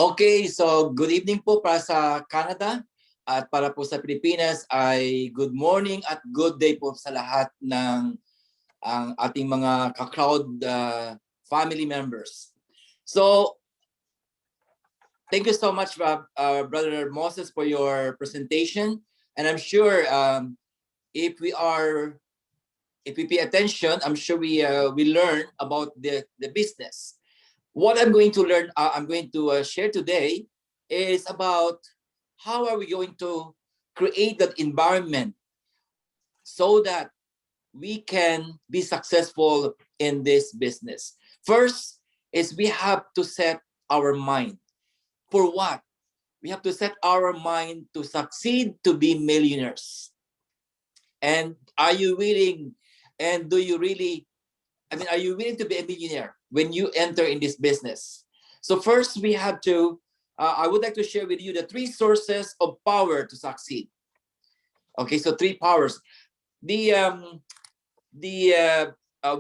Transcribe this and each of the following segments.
Okay, so good evening po para sa Canada at para po sa Pilipinas ay good morning at good day po sa lahat ng ang ating mga ka-crowd family members. So, thank you so much, Brother Moses, for your presentation. And I'm sure if we pay attention, I'm sure we learn about the business. What I'm going to learn, I'm going to share today is about how are we going to create that environment so that we can be successful in this business. First is we have to set our mind. For what? We have to set our mind to succeed, to be millionaires. And are you willing, and do you really, are you willing to be a millionaire when you enter in this business? So first we have to, I would like to share with you the 3 sources of power to succeed. Okay, so 3 powers. We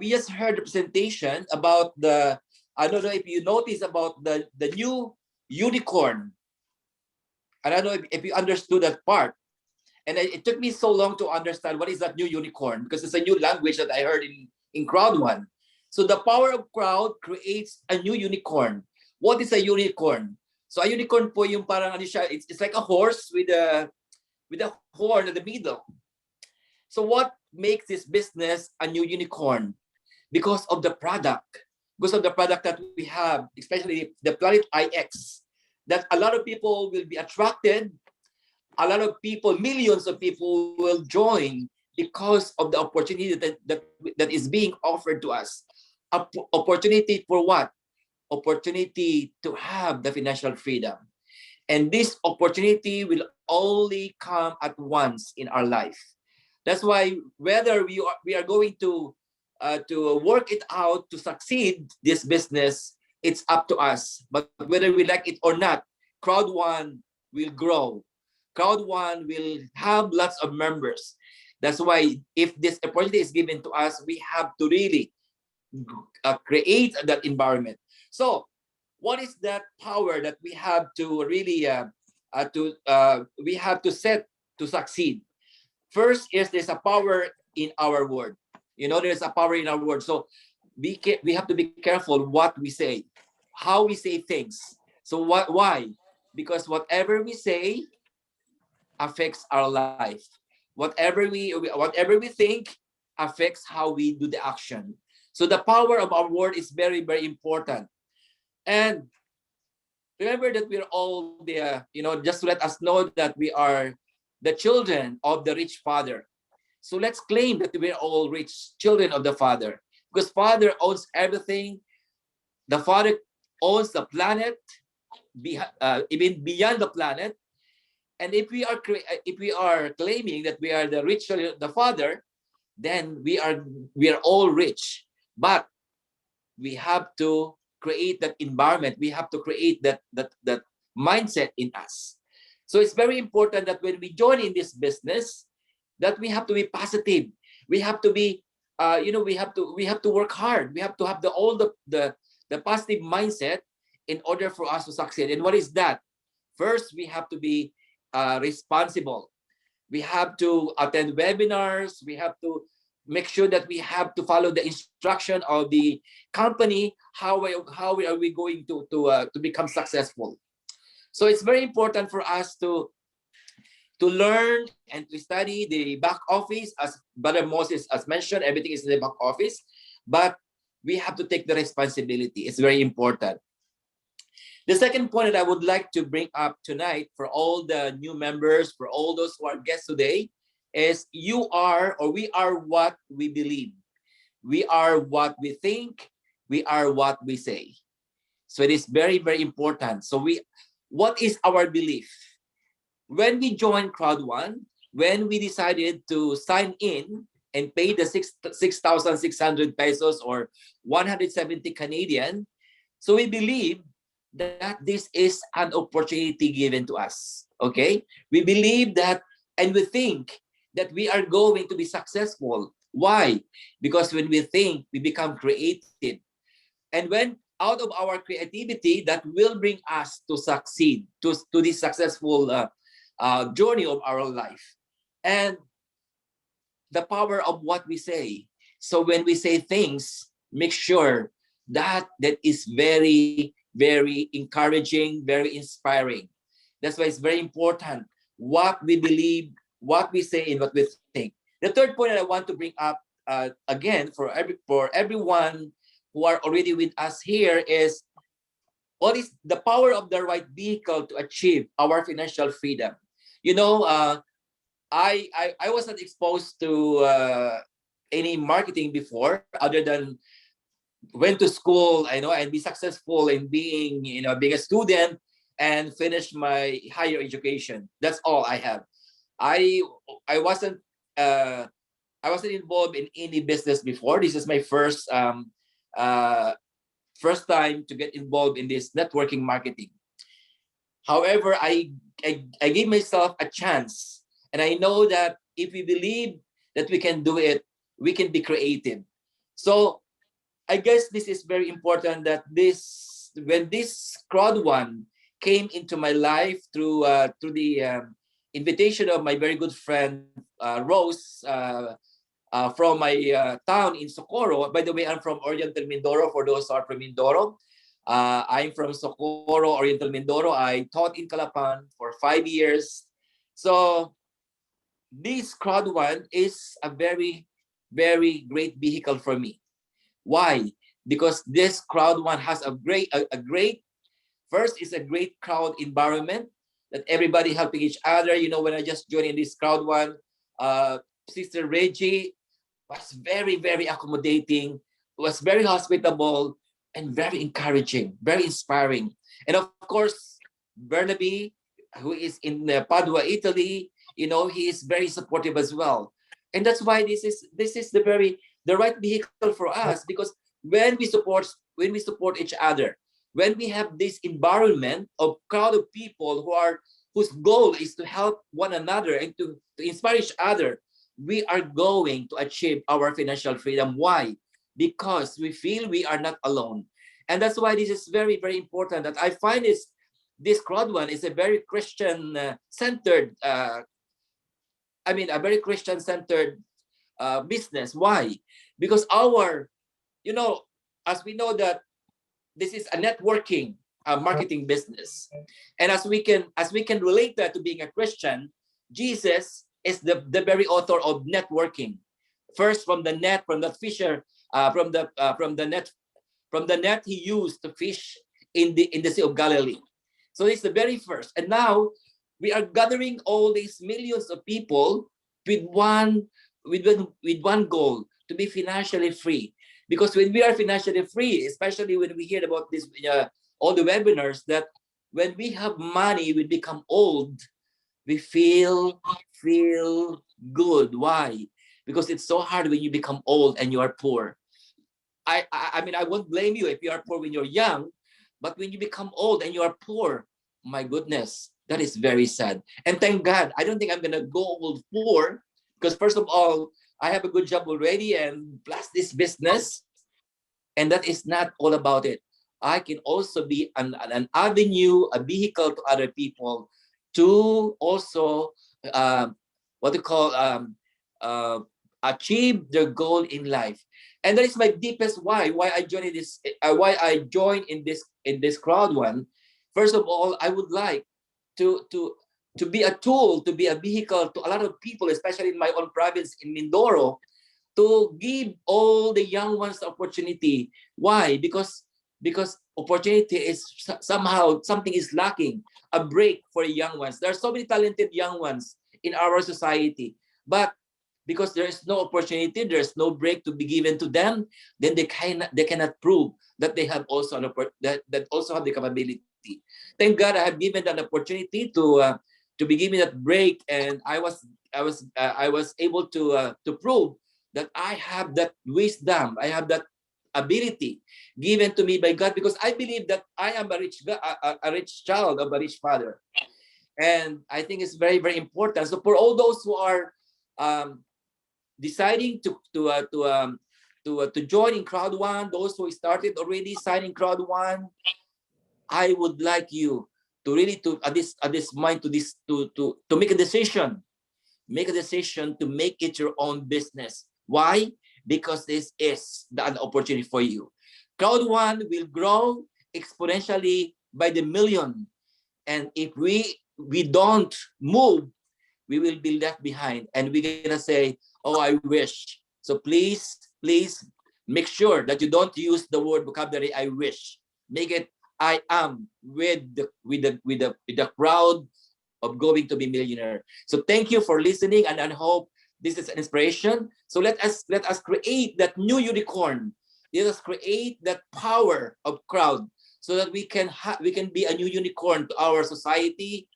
just heard the presentation about the, I don't know if you noticed about the new unicorn. I don't know if you understood that part. And it took me so long to understand what is that new unicorn, because it's a new language that I heard in crowd 1. So the power of crowd creates a new unicorn. What is a unicorn? So a unicorn po yung parang ano siya, it's like a horse with a horn in the middle. So what makes this business a new unicorn? Because of the product. Because of the product that we have, especially the Planet IX, that a lot of people will be attracted. A lot of people, millions of people will join because of the opportunity that is being offered to us. Opportunity for what? Opportunity to have the financial freedom. And this opportunity will only come at once in our life. That's why whether we are going to work it out to succeed this business, it's up to us. But whether we like it or not, crowd 1 will grow. Crowd 1 will have lots of members. That's why if this opportunity is given to us, we have to really create that environment. So what is that power that we have to really we have to set to succeed? First is there's a power in our word. You know, there's a power in our word. So we have to be careful what we say, how we say things. So why? Because whatever we say affects our life. Whatever we think affects how we do the action. So the power of our word is very, very important. And remember that we're all the, just to let us know that we are the children of the rich Father. So let's claim that we're all rich children of the Father, because Father owns everything. The Father owns the planet, even beyond the planet. And if we are claiming that we are the rich children of the Father, then we are all rich. But we have to create that environment. We have to create that mindset in us. So it's very important that when we join in this business, that we have to be positive. We have to be, we have to work hard. We have to have all the positive mindset in order for us to succeed. And what is that? First, we have to be responsible. We have to attend webinars. We have to make sure that we have to follow the instruction of the company. How are we going to become successful? So it's very important for us to learn and to study the back office. As Brother Moses has mentioned, everything is in the back office, but we have to take the responsibility. It's very important. The second point that I would like to bring up tonight for all the new members, for all those who are guests today, is we are what we believe. We are what we think. We are what we say. So it is very, very important. So what is our belief? When we joined Crowd 1, when we decided to sign in and pay the 6,600 pesos or 170 Canadian, so we believe that this is an opportunity given to us. Okay? We believe that, and we think that we are going to be successful. Why? Because when we think, we become creative. And when out of our creativity that will bring us to succeed, to this successful journey of our life. And the power of what we say. So when we say things, make sure that that is very, very encouraging, very inspiring. That's why it's very important what we believe, what we say, and what we think. The third point that I want to bring up again for everyone who are already with us here is what is the power of the right vehicle to achieve our financial freedom. You know, I wasn't exposed to any marketing before, other than went to school, I know, and be successful in being, being a student and finish my higher education. That's all I have. I I wasn't uh, I wasn't involved in any business before. This is my uh, first time to get involved in this networking marketing. However, I gave myself a chance, and I know that if we believe that we can do it, we can be creative. So I guess this is very important that this when this crowd one came into my life through the invitation of my very good friend Rose from my town in Socorro. By the way, I'm from Oriental Mindoro. For those who are from Mindoro, I'm from Socorro, Oriental Mindoro. I taught in Calapan for 5 years. So this crowd one is a very, very great vehicle for me. Why? Because this crowd one has a great first is a great crowd environment that everybody helping each other. When I just joined in this crowd one, uh, Sister Reggie was very, very accommodating, was very hospitable, and very encouraging, very inspiring. And of course, Bernabe, who is in Padua, Italy, he is very supportive as well. And that's why this is the right vehicle for us, because when we support each other, when we have this environment of crowd of people whose goal is to help one another and to inspire each other, we are going to achieve our financial freedom. Why? Because we feel we are not alone. And that's why this is very, very important, that I find this crowd one is a very Christian centered, a very Christian centered business. Why? Because you know, as we know that this is a networking marketing business, and as we can relate that to being a Christian, Jesus is the very author of networking. First, from the net, from the fisher, from the net he used to fish in the Sea of Galilee. So it's the very first, and now we are gathering all these millions of people with one goal, to be financially free. Because when we are financially free, especially when we hear about this, all the webinars, that when we have money, we become old, we feel good. Why? Because it's so hard when you become old and you are poor. I won't blame you if you are poor when you're young, but when you become old and you are poor, my goodness, that is very sad. And thank God, I don't think I'm gonna go old poor, because first of all, I have a good job already, and plus this business, and that is not all about it. I can also be an avenue, a vehicle to other people to also what they call uh, achieve their goal in life. And that is my deepest why I joined in this crowd one. First of all, I would like to be a tool, to be a vehicle to a lot of people, especially in my own province in Mindoro, to give all the young ones the opportunity. Why? Because opportunity is somehow something is lacking, a break for young ones. There are so many talented young ones in our society, but because there is no opportunity, there's no break to be given to them, then they cannot prove that they have also that also have the capability. Thank God I have given that opportunity to be given that break, and I was able to prove that I have that wisdom, I have that ability given to me by God, because I believe that I am a rich child of a rich father. And I think it's very, very important. So for all those who are um, deciding to join in crowd one. Those who started already signing crowd one, I would like you to really to at this mind to make a decision. Make a decision to make it your own business. Why? Because this is an opportunity for you. Crowd one will grow exponentially by the million. And if we don't move, we will be left behind. And we're gonna say, oh, I wish. So please make sure that you don't use the word vocabulary I wish. Make it I am with the crowd of going to be millionaire. So thank you for listening, and I hope this is an inspiration. So let us create that new unicorn. Let us create that power of crowd so that we can be a new unicorn to our society,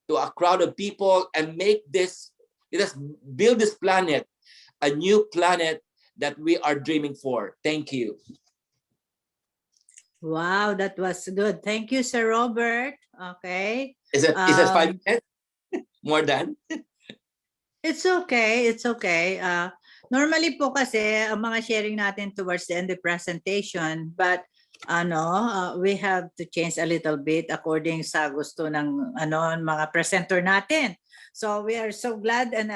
to a crowd of people, and make this, let us build this planet, a new planet that we are dreaming for. Thank you. Wow, that was good. Thank you, Sir Robert. Okay. Is it 5 minutes? More than? It's okay. It's okay. Normally po kasi ang mga sharing natin towards the end of the presentation, but we have to change a little bit according sa gusto ng mga presenter natin. So we are so glad and